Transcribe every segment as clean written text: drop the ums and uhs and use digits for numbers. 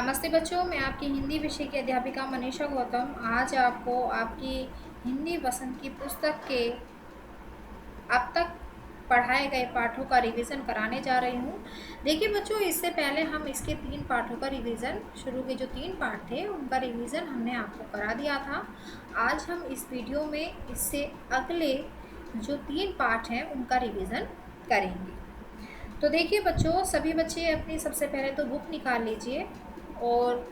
नमस्ते बच्चों, मैं आपकी हिंदी विषय की अध्यापिका मनीषा गौतम आज आपको आपकी हिंदी पसंद की पुस्तक के अब तक पढ़ाए गए पाठों का रिवीजन कराने जा रही हूँ। देखिए बच्चों, इससे पहले हम इसके 3 पाठों का रिवीजन, शुरू के जो 3 पाठ थे उनका रिवीजन हमने आपको करा दिया था। आज हम इस वीडियो में इससे अगले जो 3 पाठ हैं उनका रिवीजन करेंगे। तो देखिए बच्चों, सभी बच्चे अपनी सबसे पहले तो बुक निकाल लीजिए और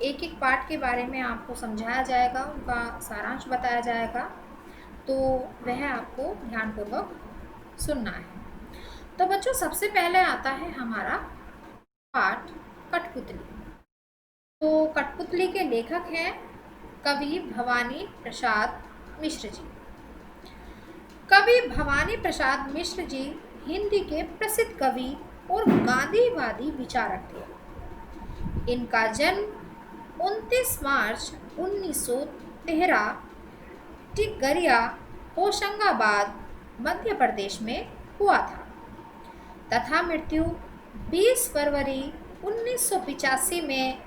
एक एक पाठ के बारे में आपको समझाया जाएगा, उनका सारांश बताया जाएगा, तो वह आपको ध्यानपूर्वक सुनना है। तो बच्चों, सबसे पहले आता है हमारा पाठ कठपुतली। तो कठपुतली के लेखक हैं कवि भवानी प्रसाद मिश्र जी। कवि भवानी प्रसाद मिश्र जी हिंदी के प्रसिद्ध कवि और गांधीवादी विचारक थे। इनका जन्म 29 मार्च 1913 टिगरिया, होशंगाबाद, मध्य प्रदेश में हुआ था तथा मृत्यु 20 फरवरी 1985 में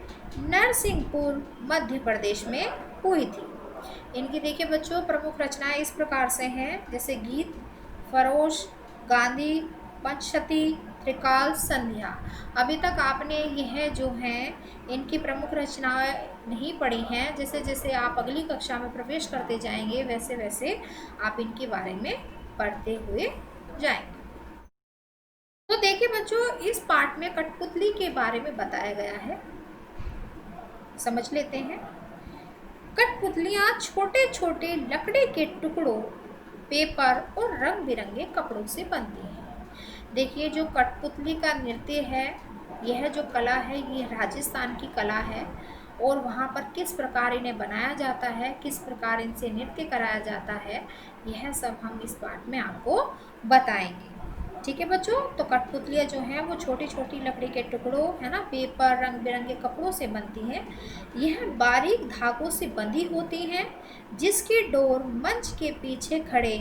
नरसिंहपुर, मध्य प्रदेश में हुई थी। इनकी देखिए बच्चों, प्रमुख रचनाएं इस प्रकार से हैं, जैसे गीत, फरोश, गांधी, पंचशती, त्रिकाल संध्या। अभी तक आपने यह जो हैं इनकी प्रमुख रचनाएं नहीं पढ़ी हैं। जैसे जैसे आप अगली कक्षा में प्रवेश करते जाएंगे वैसे वैसे आप इनके बारे में पढ़ते हुए जाएंगे। तो देखिए बच्चों, इस पाठ में कठपुतली के बारे में बताया गया है, समझ लेते हैं। कठपुतलियाँ छोटे छोटे लकड़ी के टुकड़ों, पेपर और रंग बिरंगे कपड़ों से बनती हैं। देखिए, जो कठपुतली का नृत्य है, यह जो कला है ये राजस्थान की कला है और वहाँ पर किस प्रकार इन्हें बनाया जाता है, किस प्रकार इनसे नृत्य कराया जाता है, यह सब हम इस पाठ में आपको बताएंगे। ठीक है बच्चों, तो कठपुतलियाँ जो हैं वो छोटी छोटी लकड़ी के टुकड़ों, है ना, पेपर, रंग बिरंगे कपड़ों से बनती हैं। यह बारीक धागों से बंधी होती हैं, जिसकी डोर मंच के पीछे खड़े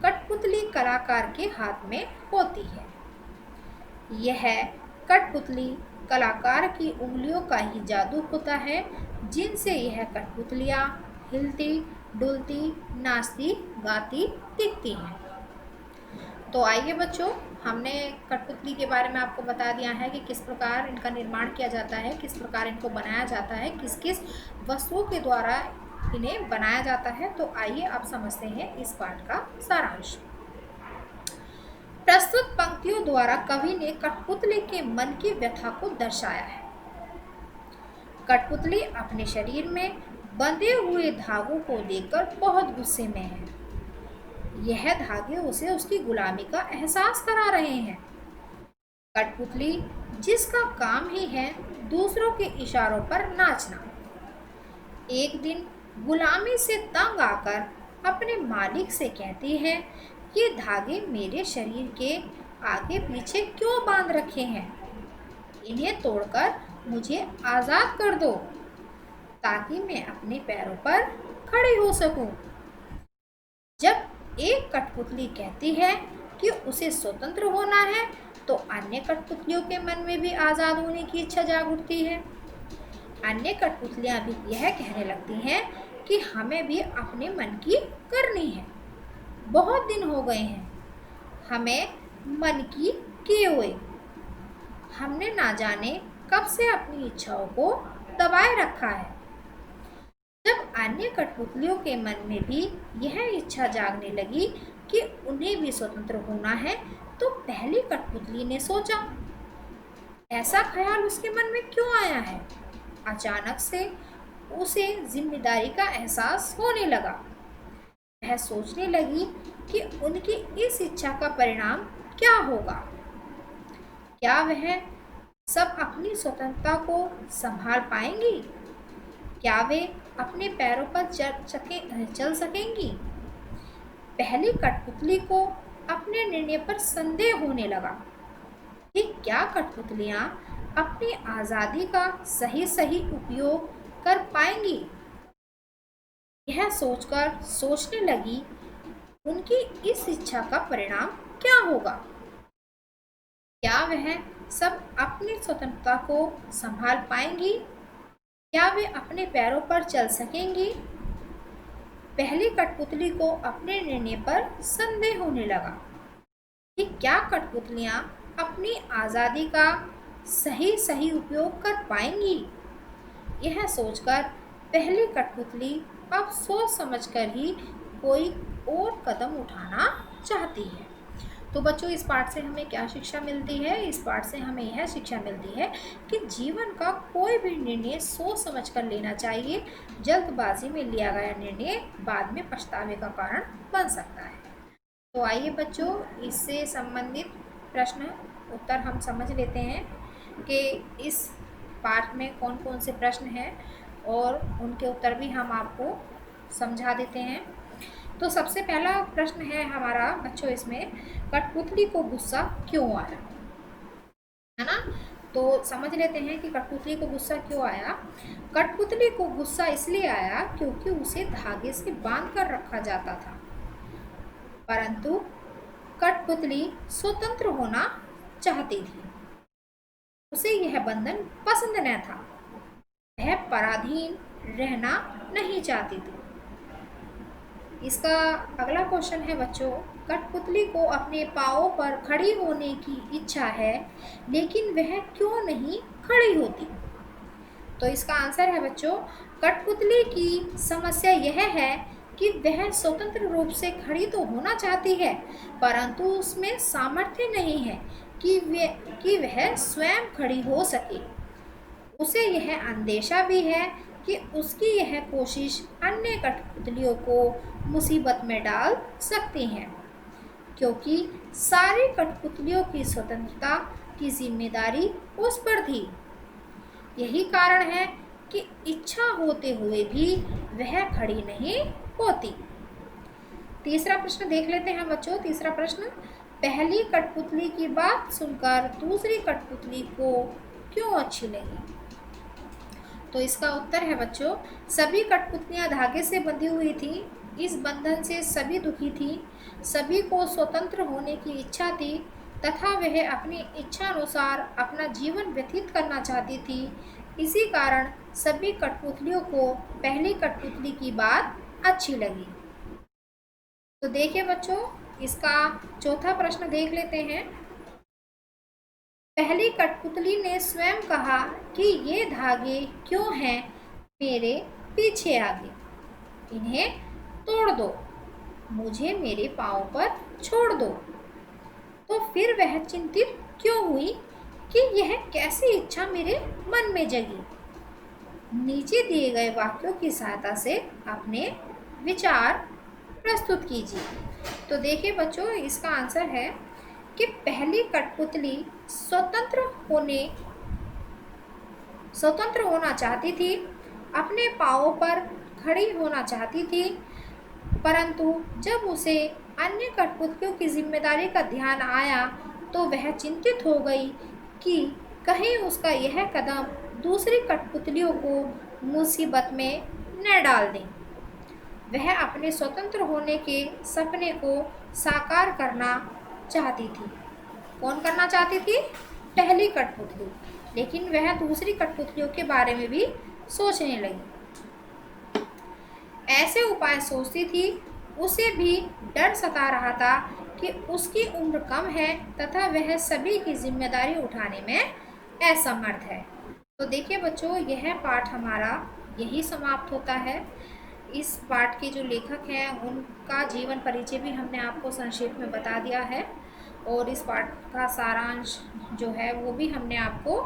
कठपुतली कलाकार के हाथ में होती है। यह कठपुतली कलाकार की उंगलियों का ही जादू होता है, जिनसे यह कठपुतलियाँ हिलती, डुलती, नाचती, गाती दिखती हैं। तो आइए बच्चों, हमने कठपुतली के बारे में आपको बता दिया है कि किस प्रकार इनका निर्माण किया जाता है, किस प्रकार इनको बनाया जाता है, किस किस वस्तुओं के द्वारा इन्हें बनाया जाता है। तो आइए अब समझते हैं इस पाठ का सारांश। प्रस्तुत पंक्तियों द्वारा कवि ने कठपुतली के मन की व्यथा को दर्शाया है। कठपुतली अपने शरीर में बंधे हुए धागों को देखकर बहुत गुस्से में है। यह धागे उसे उसकी गुलामी का एहसास करा रहे हैं। कठपुतली, जिसका काम ही है दूसरों के इशारों पर नाचना, एक दिन गुलामी से तंग आकर अपने मालिक से कहती है, ये धागे मेरे शरीर के आगे पीछे क्यों बांध रखे हैं? इन्हें तोड़कर मुझे आज़ाद कर दो ताकि मैं अपने पैरों पर खड़ी हो सकूं। जब एक कठपुतली कहती है कि उसे स्वतंत्र होना है, तो अन्य कठपुतलियों के मन में भी आज़ाद होने की इच्छा जाग उठती है। अन्य कठपुतलियाँ भी यह कहने लगती हैं कि हमें भी अपने मन की करनी है। बहुत दिन हो गए हैं हमें मन की किए हुए, हमने ना जाने कब से अपनी इच्छाओं को दबाए रखा है। जब अन्य कठपुतलियों के मन में भी यह इच्छा जागने लगी कि उन्हें भी स्वतंत्र होना है, तो पहली कठपुतली ने सोचा, ऐसा ख्याल उसके मन में क्यों आया है? अचानक से उसे जिम्मेदारी का एहसास होने लगा। वह सोचने लगी कि उनकी इस इच्छा का परिणाम क्या होगा। क्या वह सब अपनी स्वतंत्रता को संभाल पाएंगी? क्या वे अपने पैरों पर चल सकेंगी? पहली कठपुतली को अपने निर्णय पर संदेह होने लगा कि क्या कठपुतलियाँ अपनी आज़ादी का सही सही उपयोग कर पाएंगी। यह सोचकर सोचने लगी, उनकी इस इच्छा का परिणाम क्या होगा? क्या वह सब अपनी स्वतंत्रता को संभाल पाएंगी? क्या वे अपने पैरों पर चल सकेंगी? पहली कठपुतली को अपने निर्णय पर संदेह होने लगा कि क्या कठपुतलियां अपनी आज़ादी का सही सही उपयोग कर पाएंगी। यह सोचकर पहली कठपुतली अब सोच समझकर ही कोई और कदम उठाना चाहती है। तो बच्चों, इस पाठ से हमें क्या शिक्षा मिलती है? इस पाठ से हमें यह शिक्षा मिलती है कि जीवन का कोई भी निर्णय सोच समझ कर लेना चाहिए। जल्दबाजी में लिया गया निर्णय बाद में पछतावे का कारण बन सकता है। तो आइए बच्चों, इससे संबंधित प्रश्न उत्तर हम समझ लेते हैं कि इस पाठ में कौन कौन से प्रश्न हैं और उनके उत्तर भी हम आपको समझा देते हैं। तो सबसे पहला प्रश्न है हमारा बच्चों इसमें, कठपुतली को गुस्सा क्यों आया, है ना। तो समझ लेते हैं कि कठपुतली को गुस्सा क्यों आया। कठपुतली को गुस्सा इसलिए आया क्योंकि उसे धागे से बांध कर रखा जाता था, परंतु कठपुतली स्वतंत्र होना चाहती थी। उसे यह बंधन पसंद न था, वह पराधीन रहना नहीं चाहती थी। इसका अगला क्वेश्चन है बच्चों, कठपुतली को अपने पाँवों पर खड़ी होने की इच्छा है, लेकिन वह क्यों नहीं खड़ी होती। तो इसका आंसर है बच्चों, कठपुतली की समस्या यह है कि वह स्वतंत्र रूप से खड़ी तो होना चाहती है, परंतु उसमें सामर्थ्य नहीं है कि वह स्वयं खड़ी हो सके। उसे यह अंदेशा भी है कि उसकी यह कोशिश अन्य कठपुतलियों को मुसीबत में डाल सकती है, क्योंकि सारी कठपुतलियों की स्वतंत्रता की जिम्मेदारी उस पर थी। यही कारण है कि इच्छा होते हुए भी वह खड़ी नहीं होती। तीसरा प्रश्न देख लेते हैं बच्चों। तीसरा प्रश्न, पहली कठपुतली की बात सुनकर दूसरी कठपुतली को क्यों अच्छी लगी। तो इसका उत्तर है बच्चों, सभी कठपुतलियां धागे से बंधी हुई थी। इस बंधन से सभी दुखी थी। सभी को स्वतंत्र होने की इच्छा थी तथा वह अपनी इच्छा अनुसार अपना जीवन व्यतीत करना चाहती थी। इसी कारण सभी कठपुतलियों को पहली कठपुतली की बात अच्छी लगी। तो देखिए बच्चों, इसका चौथा प्रश्न देख लेते हैं। पहली कठपुतली ने स्वयं कहा कि ये धागे क्यों हैं मेरे पीछे आगे, इन्हें तोड़ दो, मुझे मेरे पाँव पर छोड़ दो। तो फिर वह चिंतित क्यों हुई कि यह कैसी इच्छा मेरे मन में जगी। नीचे दिए गए वाक्यों की सहायता से अपने विचार प्रस्तुत कीजिए। तो देखिए बच्चों, इसका आंसर है कि पहली कठपुतली स्वतंत्र होना चाहती थी, अपने पाँवों पर खड़ी होना चाहती थी, परंतु जब उसे अन्य कठपुतलियों की जिम्मेदारी का ध्यान आया तो वह चिंतित हो गई कि कहीं उसका यह कदम दूसरी कठपुतलियों को मुसीबत में न डाल दें। वह अपने स्वतंत्र होने के सपने को साकार करना चाहती थी। कौन करना चाहती थी? पहली कठपुतली। लेकिन वह दूसरी कठपुतलियों के बारे में भी सोचने लगी, ऐसे उपाय सोचती थी। उसे भी डर सता रहा था कि उसकी उम्र कम है तथा वह सभी की जिम्मेदारी उठाने में असमर्थ है। तो देखिए बच्चों, यह पाठ हमारा यही समाप्त होता है। इस पाठ के जो लेखक हैं उनका जीवन परिचय भी हमने आपको संक्षेप में बता दिया है और इस पाठ का सारांश जो है वो भी हमने आपको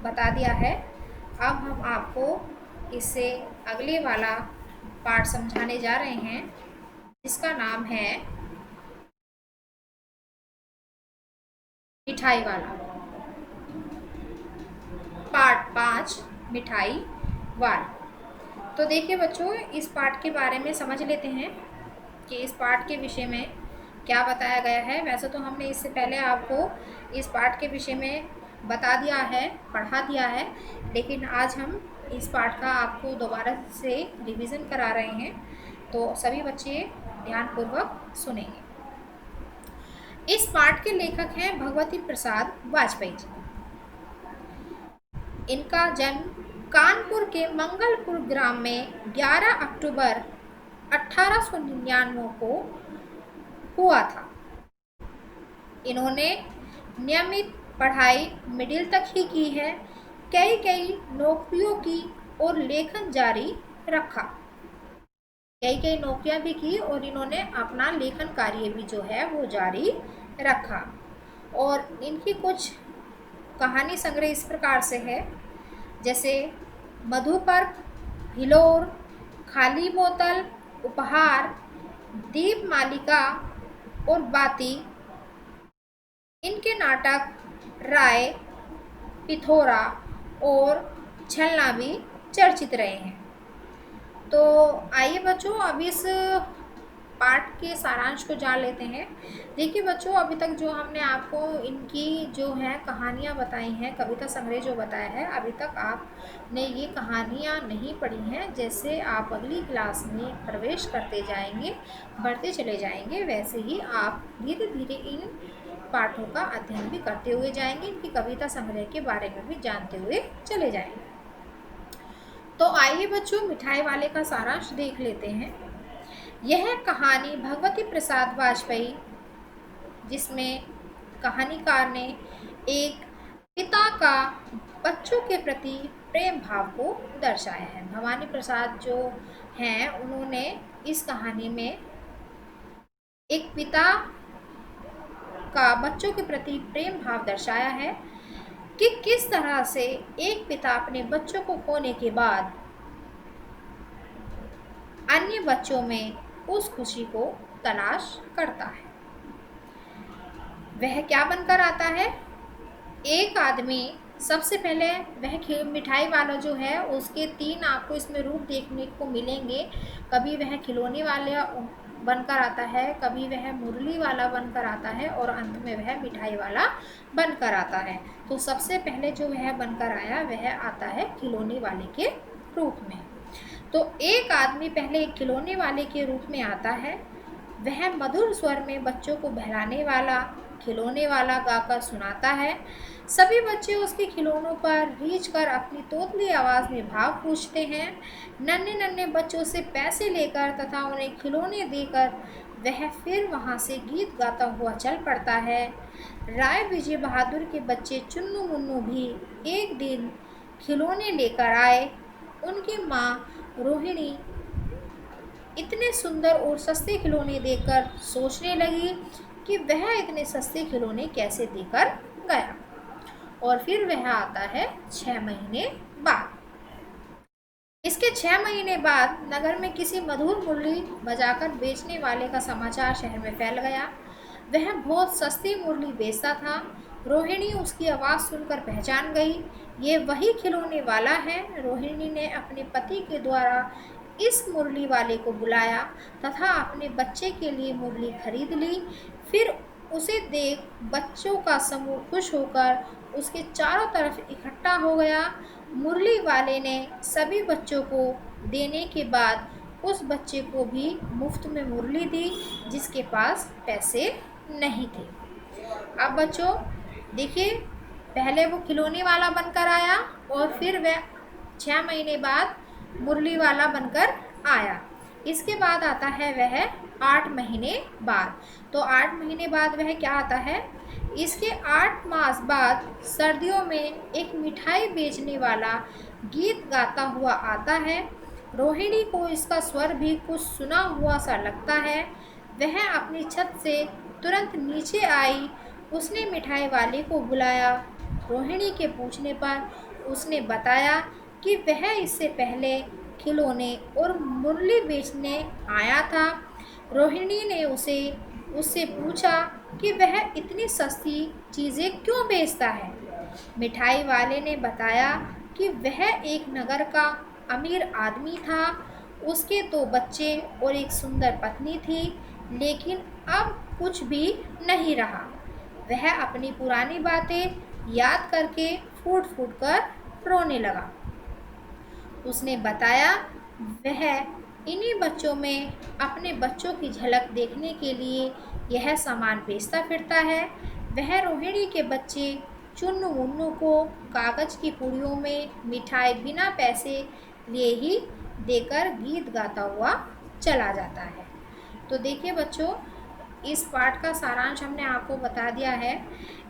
बता दिया है। अब हम आपको इससे अगले वाला पाठ समझाने जा रहे हैं जिसका नाम है मिठाई वाला। पार्ट 5, मिठाई वाला। तो देखिए बच्चों, इस पाठ के बारे में समझ लेते हैं कि इस पाठ के विषय में क्या बताया गया है। वैसे तो हमने इससे पहले आपको इस पाठ के विषय में बता दिया है, पढ़ा दिया है, लेकिन आज हम इस पाठ का आपको दोबारा से रिवीजन करा रहे हैं। तो सभी बच्चे ध्यानपूर्वक सुनेंगे। इस पाठ के लेखक हैं भगवती प्रसाद वाजपेयी जी। इनका जन्म कानपुर के मंगलपुर ग्राम में 11 अक्टूबर 1899 को हुआ था। इन्होंने नियमित पढ़ाई मिडिल तक ही की है, कई कई नौकरियों की और लेखन जारी रखा, कई कई नौकरियां भी की और इन्होंने अपना लेखन कार्य भी जो है वो जारी रखा। और इनकी कुछ कहानी संग्रह इस प्रकार से है, जैसे मधुपर्क, हिलोर, खाली बोतल, उपहार, दीप मालिका और बाती। इनके नाटक राय, पिथोरा और छलना भी चर्चित रहे हैं। तो आइए बच्चों, अब इस पाठ के सारांश को जान लेते हैं। देखिए बच्चों, अभी तक जो हमने आपको इनकी जो है कहानियाँ बताई हैं, कविता संग्रह जो बताया है, अभी तक आपने ये कहानियाँ नहीं पढ़ी हैं। जैसे आप अगली क्लास में प्रवेश करते जाएंगे, बढ़ते चले जाएंगे, वैसे ही आप धीरे धीरे इन पाठों का अध्ययन भी करते हुए जाएंगे, इनकी कविता संग्रह के बारे में भी जानते हुए चले जाएंगे। तो आइए बच्चों, मिठाई वाले का सारांश देख लेते हैं। यह कहानी भगवती प्रसाद वाजपेयी, जिसमें कहानीकार ने एक पिता का बच्चों के प्रति प्रेम भाव को दर्शाया है। भवानी प्रसाद जो हैं, उन्होंने इस कहानी में एक पिता का बच्चों के प्रति प्रेम भाव दर्शाया है कि किस तरह से एक पिता अपने बच्चों को खोने के बाद अन्य बच्चों में उस खुशी को तलाश करता है। वह क्या बनकर आता है? एक आदमी, सबसे पहले वह मिठाई वाला जो है, उसके 3 आपको इसमें रूप देखने को मिलेंगे। कभी वह खिलौने वाला बनकर आता है, कभी वह मुरली वाला बनकर आता है और अंत में वह मिठाई वाला बनकर आता है। तो सबसे पहले जो वह बनकर आया, वह आता है खिलौने वाले के रूप में। तो एक आदमी पहले एक खिलौने वाले के रूप में आता है। वह मधुर स्वर में बच्चों को बहलाने वाला खिलौने वाला गाकर सुनाता है। सभी बच्चे उसके खिलौनों पर रीझ कर अपनी तोतली आवाज़ में भाव पूछते हैं। नन्हे नन्हे बच्चों से पैसे लेकर तथा उन्हें खिलौने देकर वह फिर वहाँ से गीत गाता हुआ चल पड़ता है। राय विजय बहादुर के बच्चे चुन्नू मुन्नू भी एक दिन खिलौने लेकर आए। उनकी माँ रोहिणी इतने सुंदर और सस्ते खिलौने देखकर सोचने लगी कि वह इतने सस्ते खिलौने कैसे देकर गया। और फिर वह आता है 6 महीने बाद। इसके 6 महीने बाद नगर में किसी मधुर मुरली बजाकर बेचने वाले का समाचार शहर में फैल गया। वह बहुत सस्ती मुरली बेचता था। रोहिणी उसकी आवाज़ सुनकर पहचान गई, ये वही खिलौने वाला है। रोहिणी ने अपने पति के द्वारा इस मुरली वाले को बुलाया तथा अपने बच्चे के लिए मुरली खरीद ली। फिर उसे देख बच्चों का समूह खुश होकर उसके चारों तरफ इकट्ठा हो गया। मुरली वाले ने सभी बच्चों को देने के बाद उस बच्चे को भी मुफ्त में मुरली दी जिसके पास पैसे नहीं थे। अब बच्चों देखिए, पहले वो खिलौने वाला बनकर आया और फिर वह 6 महीने बाद मुरली वाला बनकर आया। इसके बाद आता है वह 8 महीने बाद। तो 8 महीने बाद वह क्या आता है? इसके 8 मास बाद सर्दियों में एक मिठाई बेचने वाला गीत गाता हुआ आता है। रोहिणी को इसका स्वर भी कुछ सुना हुआ सा लगता है। वह अपनी छत से तुरंत नीचे आई। उसने मिठाई वाले को बुलाया। रोहिणी के पूछने पर उसने बताया कि वह इससे पहले खिलौने और मुरली बेचने आया था। रोहिणी ने उससे पूछा कि वह इतनी सस्ती चीज़ें क्यों बेचता है। मिठाई वाले ने बताया कि वह एक नगर का अमीर आदमी था। उसके 2 बच्चे और एक सुंदर पत्नी थी, लेकिन अब कुछ भी नहीं रहा। वह अपनी पुरानी बातें याद करके फूट फूट कर रोने लगा। उसने बताया वह इन्हीं बच्चों में अपने बच्चों की झलक देखने के लिए यह सामान बेचता फिरता है। वह रोहिणी के बच्चे चुन्नू मुन्नू को कागज़ की पुड़ियों में मिठाई बिना पैसे लिए ही देकर गीत गाता हुआ चला जाता है। तो देखिए बच्चों, इस पाठ का सारांश हमने आपको बता दिया है।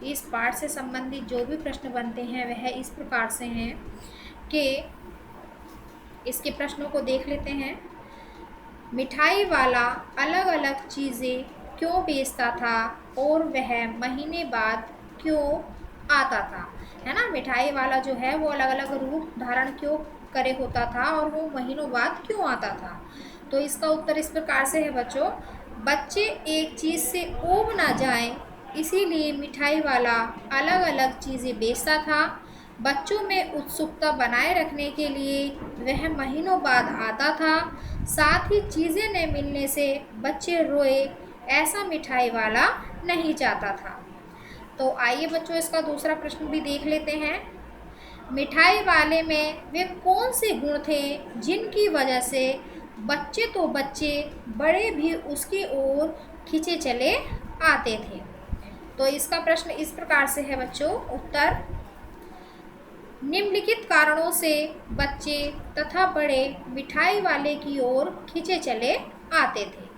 इस पाठ से संबंधित जो भी प्रश्न बनते हैं वह इस प्रकार से हैं कि इसके प्रश्नों को देख लेते हैं। मिठाई वाला अलग अलग चीज़ें क्यों बेचता था और वह महीने बाद क्यों आता था, है ना। मिठाई वाला जो है वो अलग अलग रूप धारण क्यों करे होता था और वो महीनों बाद क्यों आता था। तो इसका उत्तर इस प्रकार से है बच्चों, बच्चे एक चीज़ से ऊब ना जाएं, इसीलिए मिठाई वाला अलग अलग चीज़ें बेचता था। बच्चों में उत्सुकता बनाए रखने के लिए वह महीनों बाद आता था। साथ ही चीज़ें न मिलने से बच्चे रोए, ऐसा मिठाई वाला नहीं चाहता था। तो आइए बच्चों, इसका दूसरा प्रश्न भी देख लेते हैं। मिठाई वाले में वे कौन से गुण थे जिनकी वजह से बच्चे तो बच्चे बड़े भी उसकी ओर खींचे चले आते थे। तो इसका प्रश्न इस प्रकार से है बच्चों, उत्तर, निम्नलिखित कारणों से बच्चे तथा बड़े मिठाई वाले की ओर खींचे चले आते थे।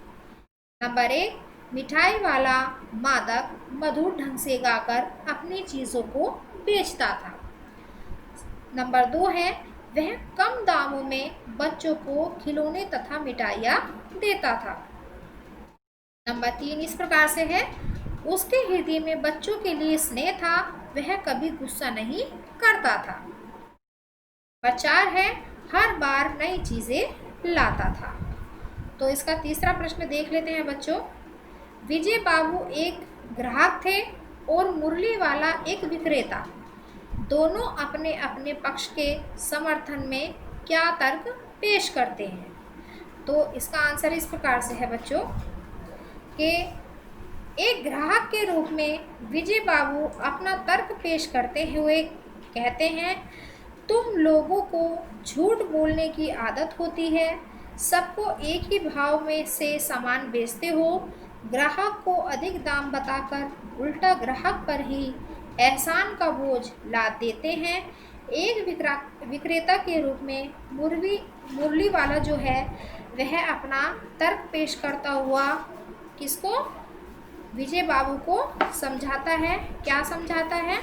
नंबर 1, मिठाई वाला मादक मधुर ढंग से गाकर अपनी चीज़ों को बेचता था। नंबर 2 है, वह कम दामों में बच्चों को खिलौने तथा मिठाइयाँ देता था। नंबर 3 इस प्रकार से है, उसके हृदय में बच्चों के लिए स्नेह था, वह कभी गुस्सा नहीं करता था। नंबर 4 है, हर बार नई चीज़ें लाता था। तो इसका तीसरा प्रश्न देख लेते हैं बच्चों। विजय बाबू एक ग्राहक थे और मुरली वाला एक विक्रेता, दोनों अपने अपने पक्ष के समर्थन में क्या तर्क पेश करते हैं। तो इसका आंसर इस प्रकार से है बच्चों कि एक ग्राहक के रूप में विजय बाबू अपना तर्क पेश करते हुए कहते हैं, तुम लोगों को झूठ बोलने की आदत होती है, सबको एक ही भाव में से सामान बेचते हो, ग्राहक को अधिक दाम बताकर उल्टा ग्राहक पर ही एहसान का बोझ लाद देते हैं। एक विक्रेता के रूप में मुरली वाला जो है वह अपना तर्क पेश करता हुआ किसको, विजय बाबू को समझाता है। क्या समझाता है,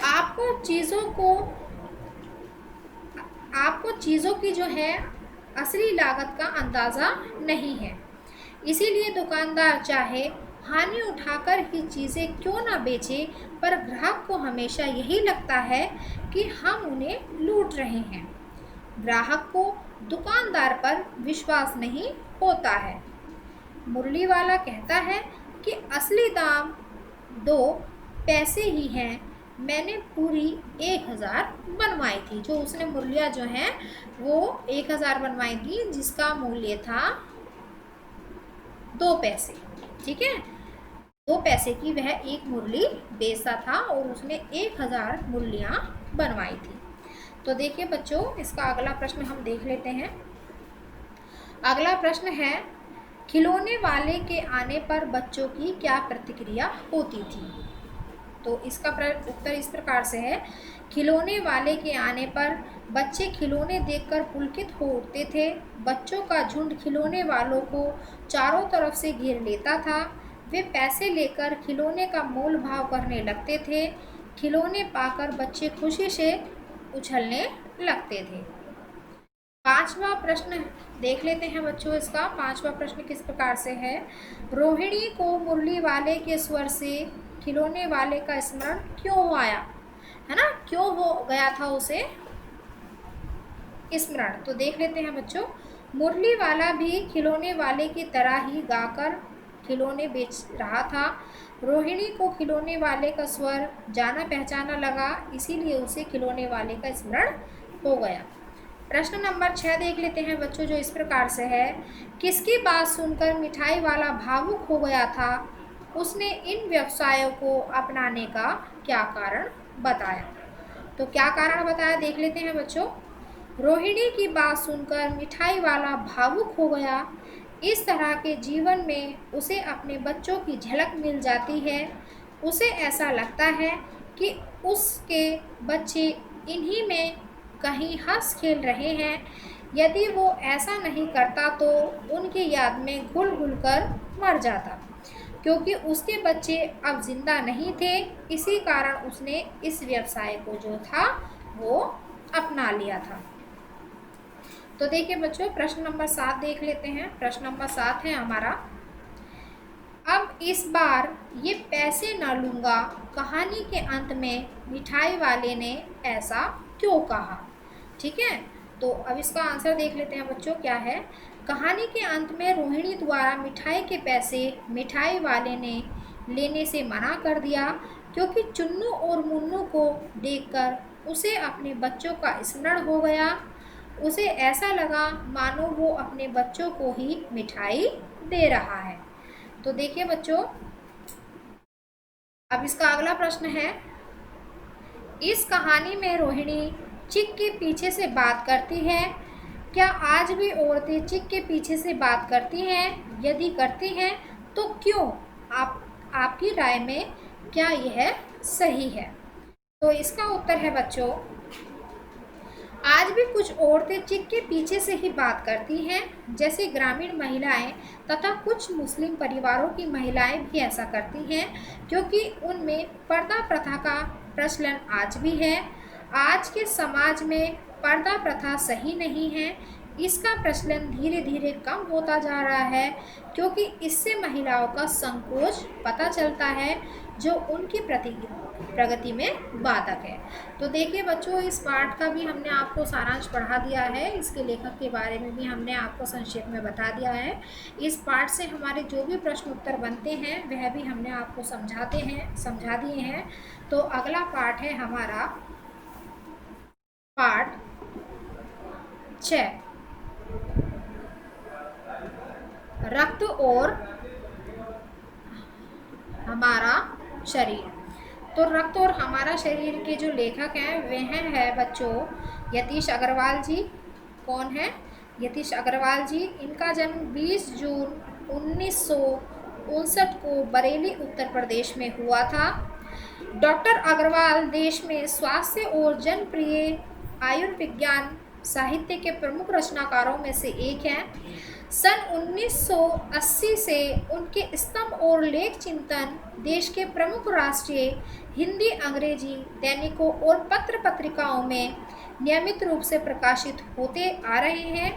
आपको चीज़ों की जो है असली लागत का अंदाज़ा नहीं है, इसीलिए दुकानदार चाहे हानि उठाकर ही चीज़ें क्यों ना बेचे, पर ग्राहक को हमेशा यही लगता है कि हम उन्हें लूट रहे हैं। ग्राहक को दुकानदार पर विश्वास नहीं होता है। मुरली वाला कहता है कि असली दाम 2 पैसे ही हैं, मैंने पूरी 1000 बनवाई थी। जो उसने मुरलियाँ जो हैं वो 1000 बनवाई थी, जिसका मूल्य था 2 पैसे। ठीक है, 2 पैसे की वह एक मुरली बेचता था और उसने 1000 मुरलियाँ बनवाई थी। तो देखिए बच्चों, इसका अगला प्रश्न हम देख लेते हैं। अगला प्रश्न है, खिलौने वाले के आने पर बच्चों की क्या प्रतिक्रिया होती थी। तो इसका उत्तर इस प्रकार से है, खिलौने वाले के आने पर बच्चे खिलौने देखकर पुलकित हो उठते थे। बच्चों का झुंड खिलौने वालों को चारों तरफ से घेर लेता था। वे पैसे लेकर खिलौने का मोल भाव करने लगते थे। खिलौने पाकर बच्चे खुशी से उछलने लगते थे। पांचवा प्रश्न देख लेते हैं बच्चों। इसका पांचवा प्रश्न किस प्रकार से है, रोहिणी को मुरली वाले के स्वर से खिलौने वाले का स्मरण क्यों आया, है ना, क्यों हो गया था उसे स्मरण। तो देख लेते हैं बच्चों, मुरली वाला भी खिलौने वाले की तरह ही गाकर खिलौने बेच रहा था। रोहिणी को खिलौने वाले का स्वर जाना पहचाना लगा, इसीलिए उसे खिलौने वाले का स्मरण हो गया। प्रश्न नंबर 6 देख लेते हैं बच्चों, जो इस प्रकार से है, किसकी बात सुनकर मिठाई वाला भावुक हो गया था, उसने इन व्यवसायों को अपनाने का क्या कारण बताया। तो क्या कारण बताया देख लेते हैं बच्चों। रोहिणी की बात सुनकर मिठाई वाला भावुक हो गया, इस तरह के जीवन में उसे अपने बच्चों की झलक मिल जाती है। उसे ऐसा लगता है कि उसके बच्चे इन्हीं में कहीं हंस खेल रहे हैं। यदि वो ऐसा नहीं करता तो उनकी याद में घुल घुल कर मर जाता, क्योंकि उसके बच्चे अब जिंदा नहीं थे। इसी कारण उसने इस व्यवसाय को जो था वो अपना लिया था। तो देखिए बच्चों, प्रश्न नंबर 7 देख लेते हैं। प्रश्न नंबर 7 है हमारा, अब इस बार ये पैसे न लूँगा, कहानी के अंत में मिठाई वाले ने ऐसा क्यों कहा। ठीक है, तो अब इसका आंसर देख लेते हैं बच्चों, क्या है। कहानी के अंत में रोहिणी द्वारा मिठाई के पैसे मिठाई वाले ने लेने से मना कर दिया, क्योंकि चुन्नू और मुन्नू को देखकर उसे अपने बच्चों का स्मरण हो गया। उसे ऐसा लगा मानो वो अपने बच्चों को ही मिठाई दे रहा है। तो देखिए बच्चों, अब इसका अगला प्रश्न है, इस कहानी में रोहिणी चिक के पीछे से बात करती है। क्या आज भी औरतें चिक के पीछे से बात करती हैं? यदि करती हैं तो क्यों? आपकी राय में क्या यह सही है? तो इसका उत्तर है बच्चों, आज भी कुछ औरतें चिक के पीछे से ही बात करती हैं, जैसे ग्रामीण महिलाएं तथा कुछ मुस्लिम परिवारों की महिलाएं भी ऐसा करती हैं, क्योंकि उनमें पर्दा प्रथा का प्रचलन आज भी है। आज के समाज में पर्दा प्रथा सही नहीं है। इसका प्रचलन धीरे धीरे कम होता जा रहा है, क्योंकि इससे महिलाओं का संकोच पता चलता है, जो उनकी प्रगति में बाधक है। तो देखिए बच्चों, इस पाठ का भी हमने आपको सारांश पढ़ा दिया है, इसके लेखक के बारे में भी हमने आपको संक्षेप में बता दिया है। इस पाठ से हमारे जो भी प्रश्न उत्तर बनते हैं वह भी हमने आपको समझा दिए हैं। तो अगला पाठ है हमारा पाठ 6, रक्त और हमारा शरीर। तो रक्त और हमारा शरीर के जो लेखक हैं वह हैं बच्चों यतीश अग्रवाल जी। कौन है? यतीश अग्रवाल जी। इनका जन्म 20 जून 1959 को बरेली उत्तर प्रदेश में हुआ था। डॉक्टर अग्रवाल देश में स्वास्थ्य और जनप्रिय आयुर्विज्ञान साहित्य के प्रमुख रचनाकारों में से एक हैं। सन 1980 से उनके स्तंभ और लेख चिंतन देश के प्रमुख राष्ट्रीय हिंदी अंग्रेजी दैनिकों और पत्र पत्रिकाओं में नियमित रूप से प्रकाशित होते आ रहे हैं।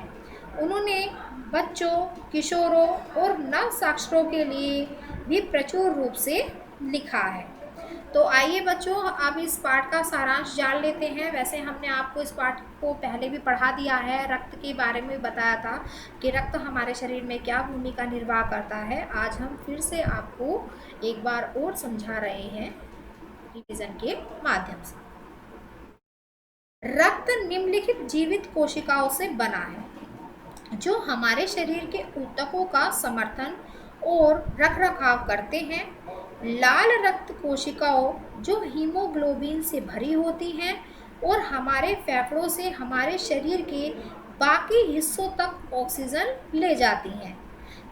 उन्होंने बच्चों, किशोरों और नवसाक्षरों के लिए भी प्रचुर रूप से लिखा है। तो आइए बच्चों, अब इस पाठ का सारांश जान लेते हैं। वैसे हमने आपको इस पाठ को पहले भी पढ़ा दिया है, रक्त के बारे में बताया था कि रक्त हमारे शरीर में क्या भूमिका निर्वाह करता है। आज हम फिर से आपको एक बार और समझा रहे हैं रिवीजन के माध्यम से। रक्त निम्नलिखित जीवित कोशिकाओं से बना है, जो हमारे शरीर के ऊतकों का समर्थन और रखरखाव करते हैं। लाल रक्त कोशिकाओं जो हीमोग्लोबिन से भरी होती हैं और हमारे फेफड़ों से हमारे शरीर के बाकी हिस्सों तक ऑक्सीजन ले जाती हैं।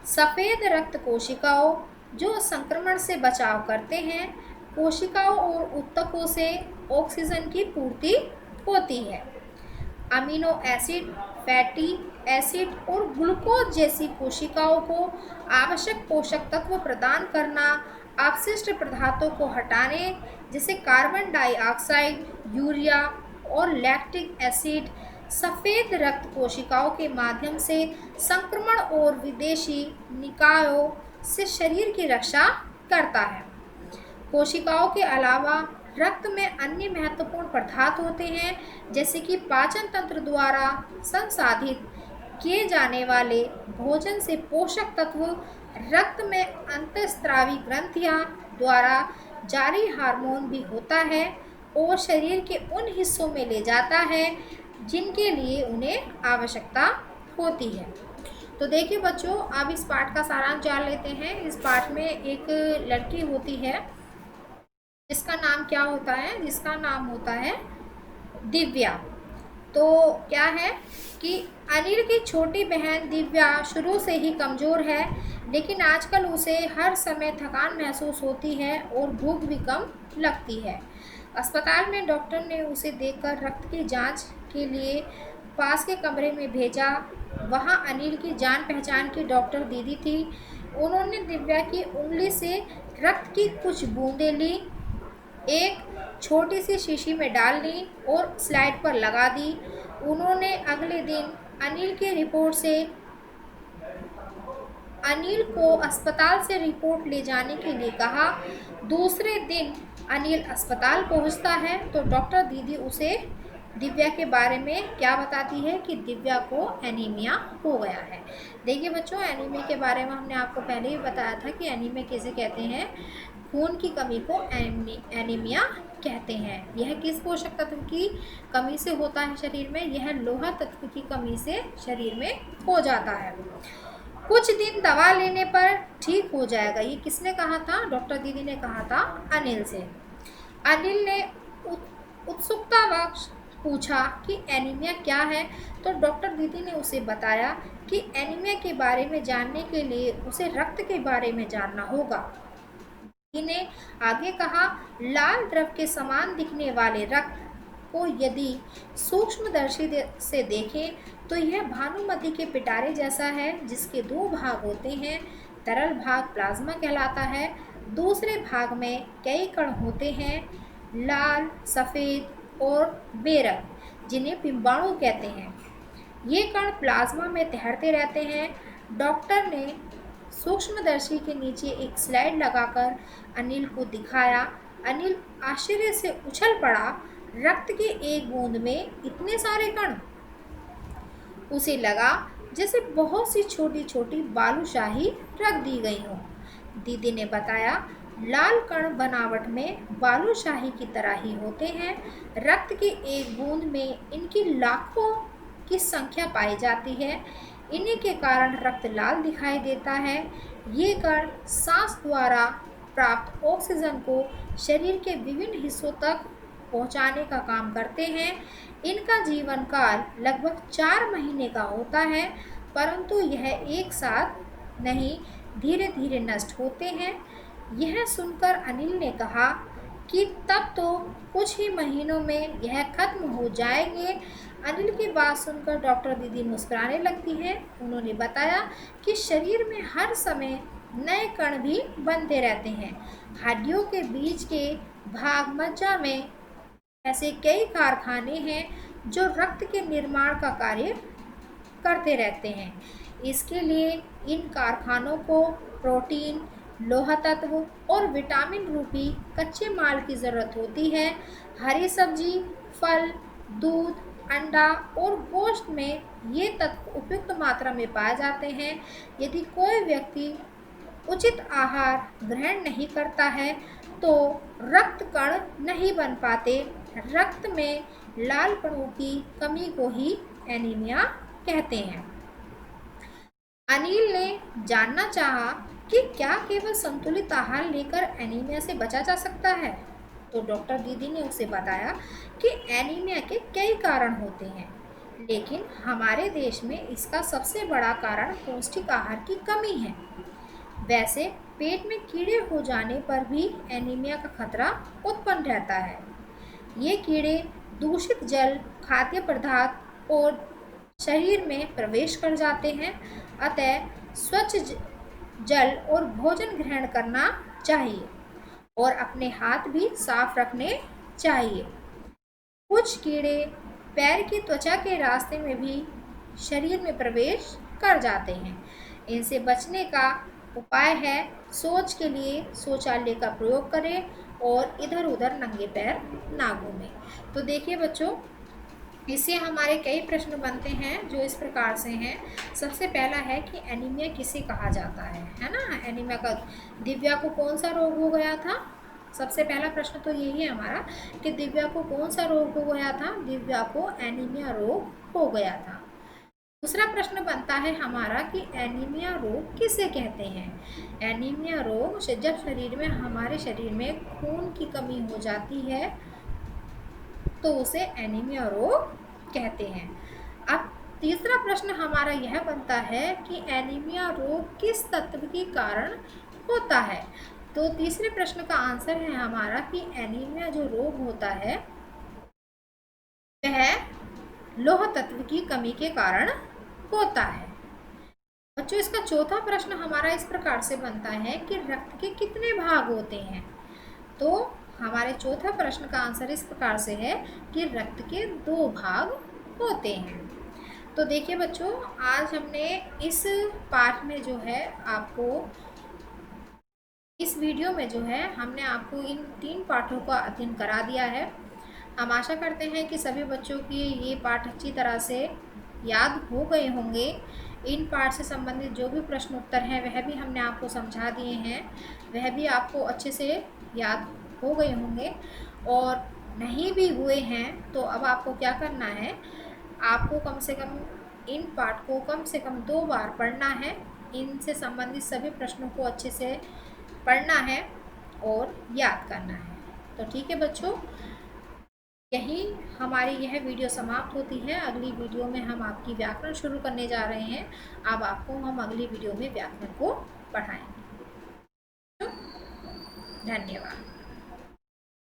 सफ़ेद रक्त कोशिकाओं जो संक्रमण से बचाव करते हैं। कोशिकाओं और ऊतकों से ऑक्सीजन की पूर्ति होती है। अमीनो एसिड, फैटी एसिड और ग्लूकोज जैसी कोशिकाओं को आवश्यक पोषक तत्व प्रदान करना, अपशिष्ट पदार्थों को हटाने जैसे कार्बन डाइऑक्साइड, यूरिया और लैक्टिक एसिड सफ़ेद रक्त कोशिकाओं के माध्यम से संक्रमण और विदेशी निकायों से शरीर की रक्षा करता है। कोशिकाओं के अलावा रक्त में अन्य महत्वपूर्ण पदार्थ होते हैं, जैसे कि पाचन तंत्र द्वारा संसाधित किए जाने वाले भोजन से पोषक तत्व, रक्त में अंतःस्रावी ग्रंथियां द्वारा जारी हार्मोन भी होता है और शरीर के उन हिस्सों में ले जाता है जिनके लिए उन्हें आवश्यकता होती है। तो देखिए बच्चों, अब इस पाठ का सारांश जान लेते हैं। इस पाठ में एक लड़की होती है जिसका नाम क्या होता है? जिसका नाम होता है दिव्या। तो क्या है कि अनिल की छोटी बहन दिव्या शुरू से ही कमज़ोर है, लेकिन आजकल उसे हर समय थकान महसूस होती है और भूख भी कम लगती है। अस्पताल में डॉक्टर ने उसे देखकर रक्त की जांच के लिए पास के कमरे में भेजा। वहां अनिल की जान पहचान की डॉक्टर दीदी थी। उन्होंने दिव्या की उंगली से रक्त की कुछ बूंदें ली, एक छोटी सी शीशी में डाल ली और स्लाइड पर लगा दी। उन्होंने अगले दिन अनिल की रिपोर्ट से अनिल को अस्पताल से रिपोर्ट ले जाने के लिए कहा। दूसरे दिन अनिल अस्पताल पहुंचता है तो डॉक्टर दीदी उसे दिव्या के बारे में क्या बताती है कि दिव्या को एनीमिया हो गया है। देखिए बच्चों, एनीमिया के बारे में हमने आपको पहले ही बताया था कि एनीमिया किसे कहते हैं। खून की कमी को एनीमिया कहते हैं। यह किस पोषक तत्व की कमी से होता है शरीर में? यह लोहा तत्व की कमी से शरीर में हो जाता है। कुछ दिन दवा लेने पर ठीक हो जाएगा। ये किसने कहा था? डॉक्टर दीदी ने कहा था अनिल से। अनिल ने उत्सुकतावश पूछा कि एनीमिया क्या है, तो डॉक्टर दीदी ने उसे बताया कि एनीमिया के बारे में जानने के लिए उसे रक्त के बारे में जानना होगा। दीदी ने आगे कहा, लाल द्रव के समान दिखने वाले रक्त को यदि सूक्ष्मदर्शी से देखें तो यह भानुमति के पिटारे जैसा है, जिसके दो भाग होते हैं। तरल भाग प्लाज्मा कहलाता है, दूसरे भाग में कई कण होते हैं, लाल, सफ़ेद और बेरंग, जिन्हें पिंबाणु कहते हैं। ये कण प्लाज्मा में तैरते रहते हैं। डॉक्टर ने सूक्ष्मदर्शी के नीचे एक स्लाइड लगाकर अनिल को दिखाया। अनिल आश्चर्य से उछल पड़ा। रक्त के एक बूंद में इतने सारे कण! उसे लगा जैसे बहुत सी छोटी छोटी बालूशाही रख दी गई हों। दीदी ने बताया, लाल कण बनावट में बालूशाही की तरह ही होते हैं। रक्त के एक बूंद में इनकी लाखों की संख्या पाई जाती है। इन्हीं के कारण रक्त लाल दिखाई देता है। ये कण सांस द्वारा प्राप्त ऑक्सीजन को शरीर के विभिन्न हिस्सों तक पहुंचाने का काम करते हैं। इनका जीवन काल लगभग 4 महीने का होता है, परंतु यह एक साथ नहीं, धीरे धीरे नष्ट होते हैं। यह सुनकर अनिल ने कहा कि तब तो कुछ ही महीनों में यह खत्म हो जाएंगे। अनिल की बात सुनकर डॉक्टर दीदी मुस्कुराने लगती है। उन्होंने बताया कि शरीर में हर समय नए कण भी बनते रहते हैं। हड्डियों के बीच के भाग मज्जा में ऐसे कई कारखाने हैं जो रक्त के निर्माण का कार्य करते रहते हैं। इसके लिए इन कारखानों को प्रोटीन, लोहा तत्व और विटामिन रूपी कच्चे माल की ज़रूरत होती है। हरी सब्जी, फल, दूध, अंडा और गोश्त में ये तत्व उपयुक्त मात्रा में पाए जाते हैं। यदि कोई व्यक्ति उचित आहार ग्रहण नहीं करता है तो रक्त कण नहीं बन पाते। रक्त में लाल कणों की कमी को ही एनीमिया कहते हैं। अनिल ने जानना चाहा कि क्या केवल संतुलित आहार लेकर एनीमिया से बचा जा सकता है, तो डॉक्टर दीदी ने उसे बताया कि एनीमिया के कई कारण होते हैं, लेकिन हमारे देश में इसका सबसे बड़ा कारण पौष्टिक आहार की कमी है। वैसे पेट में कीड़े हो जाने पर भी एनीमिया का खतरा उत्पन्न रहता है। ये कीड़े दूषित जल, खाद्य पदार्थ और शरीर में प्रवेश कर जाते हैं। अतः स्वच्छ जल और भोजन ग्रहण करना चाहिए और अपने हाथ भी साफ रखने चाहिए। कुछ कीड़े पैर की त्वचा के रास्ते में भी शरीर में प्रवेश कर जाते हैं। इनसे बचने का उपाय है, शौच के लिए शौचालय का प्रयोग करें और इधर उधर नंगे पैर ना घूमें। तो देखिए बच्चों, इससे हमारे कई प्रश्न बनते हैं जो इस प्रकार से हैं। सबसे पहला है कि एनीमिया किसे कहा जाता है ना? एनीमिया का दिव्या को कौन सा रोग हो गया था? सबसे पहला प्रश्न तो यही है हमारा कि दिव्या को कौन सा रोग हो गया था? दिव्या को एनीमिया रोग हो गया था। दूसरा प्रश्न बनता है हमारा कि एनीमिया रोग किसे कहते हैं? एनीमिया रोग जब शरीर में, हमारे शरीर में खून की कमी हो जाती है तो उसे एनीमिया रोग कहते हैं। अब तीसरा प्रश्न हमारा यह बनता है कि एनीमिया रोग किस तत्व के कारण होता है। तो तीसरे प्रश्न का आंसर है हमारा कि एनीमिया जो रोग होता है वह लौह तत्व की कमी के कारण होता है। बच्चों, इसका चौथा प्रश्न हमारा इस प्रकार से बनता है कि रक्त के कितने भाग होते हैं। तो हमारे चौथा प्रश्न का आंसर इस प्रकार से है कि रक्त के 2 भाग होते हैं। तो देखिए बच्चों, आज हमने इस पाठ में जो है आपको, इस वीडियो में जो है हमने आपको इन 3 पाठों का अध्ययन करा दिया है। हम आशा करते हैं कि सभी बच्चों की ये पाठ अच्छी तरह से याद हो गए होंगे। इन पाठ से संबंधित जो भी प्रश्न उत्तर हैं वह भी हमने आपको समझा दिए हैं, वह भी आपको अच्छे से याद हो गए होंगे। और नहीं भी हुए हैं तो अब आपको क्या करना है, आपको कम से कम इन पाठ को कम से कम 2 बार पढ़ना है। इनसे संबंधित सभी प्रश्नों को अच्छे से पढ़ना है और याद करना है। तो ठीक है बच्चों, यही हमारी यह वीडियो समाप्त होती है। अगली वीडियो में हम आपकी व्याकरण शुरू करने जा रहे हैं। अब आपको हम अगली वीडियो में व्याकरण को पढ़ाएंगे। धन्यवाद।